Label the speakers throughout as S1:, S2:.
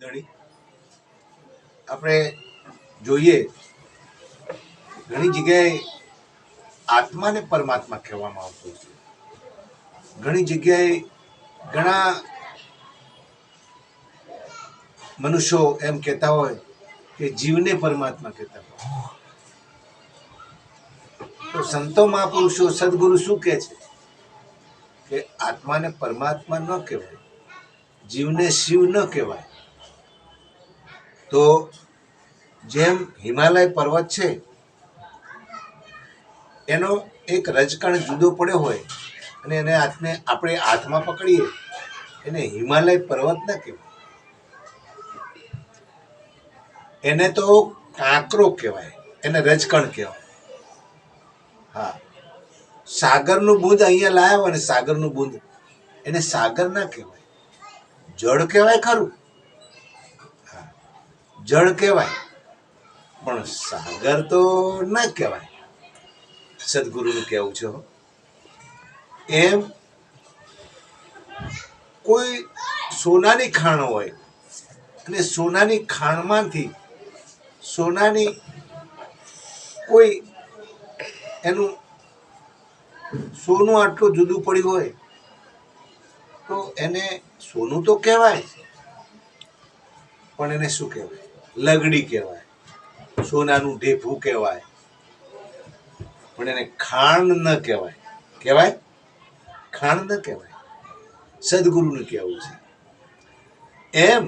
S1: ધણી આપણે જોઈએ ઘણી જગ્યાએ આત્માને પરમાત્મા કહેવામાં આવતું છે. ઘણી જગ્યાએ ઘણા મનુષ્યો એમ કહેતા હોય કે જીવને પરમાત્મા કહેતા હોય. તો સંતો મહાપુરુષો સદગુરુ શું કહે છે કે આત્માને પરમાત્મા ન કહેવાય, જીવને શિવ ન કહેવાય. તો જેમ હિમાલય પર્વત છે એનો એક રજકણ જુદો પડ્યો હોય અને એને આપણે હાથમાં પકડીએ એને હિમાલય પર્વત ન કહેવાય, એને તો કાંકરો કહેવાય, એને રજકણ કહેવાય. હા, સાગરનું બુંદ અહીંયા લાવ્યા હોય ને સાગરનું બુંદ એને સાગર ના કહેવાય, જળ કહેવાય ખરું. હા, જળ કહેવાય પણ સાગર તો ના કહેવાય. સદગુરુનું કહેવું છે. એમ કોઈ સોનાની ખાણ હોય અને સોનાની ખાણમાંથી સોનાની કોઈ એનું સોનું આટલું જુદું પડ્યું હોય તો એને સોનું તો કહેવાય પણ એને શું કહેવાય? લગડી કહેવાય, સોનાનું ઢેફું કહેવાય પણ એને ખાણ ન કહેવાય. કહેવાય? ખાણ ન કહેવાય. સદગુરુનું કહેવું છે. એમ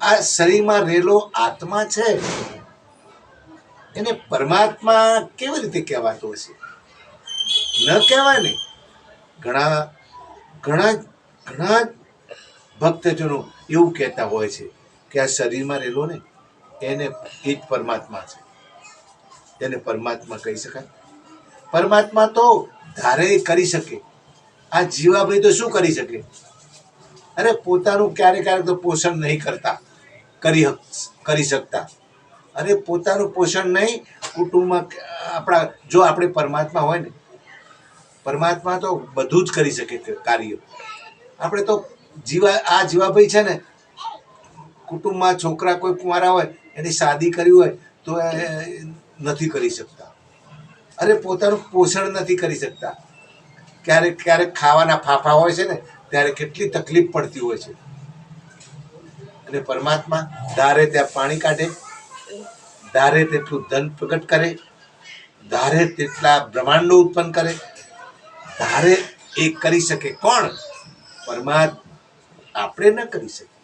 S1: આ શરીરમાં રહેલો આત્મા છે એને પરમાત્મા કેવી રીતે કહેવાતો હશે? ન કહેવાય ને. ઘણા ઘણા ઘણા ભક્તજનો એવું કહેતા હોય છે કે આ શરીરમાં રહેલો ને એને એ જ પરમાત્મા છે, એને પરમાત્મા કહી શકાય. પરમાત્મા તો ધારે કરી શકે. આ જીવાભાઈ તો શું કરી શકે? અરે પોતાનું ક્યારેક ક્યારેક તો પોષણ નહીં કરતા કરી શકતા. અરે પોતાનું પોષણ નહીં, કુટુંબમાં આપણા જો આપણે પરમાત્મા હોય ને, પરમાત્મા તો બધું જ કરી શકે કાર્ય. આપણે તો જીવાભાઈ છે ને, કુટુંબમાં છોકરા કોઈ કુંવારા હોય એની શાદી કરી હોય તો નથી કરી શકતા. અરે પોતાનું પોષણ નથી કરી શકતા. ક્યારેક ક્યારેક ખાવાના ફાફા હોય છે ને ત્યારે કેટલી તકલીફ પડતી હોય છે. અને પરમાત્મા ધારે ત્યાં પાણી કાઢે, ધારે તેટલું ધન પ્રગટ કરે, ધારે તેટલા બ્રહ્માંડો ઉત્પન્ન કરે, ધારે એ કરી શકે. કોણ? પરમાત્મા. આપણે ન કરી શકીએ.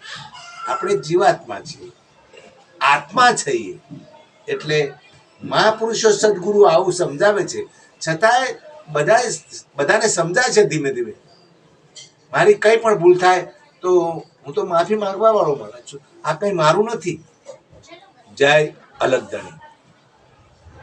S1: આપણે જીવાત્મા છીએ, આત્મા છીએ. એટલે મહાપુરુષો સદગુરુ આવું સમજાવે છે. છતાંય બધાને સમજાય છે ધીમે ધીમે. મારી કઈ પણ ભૂલ થાય તો હું તો માફી માંગવા વાળો માણસ છું. આ કઈ મારું નથી. જય અલગ ધણી.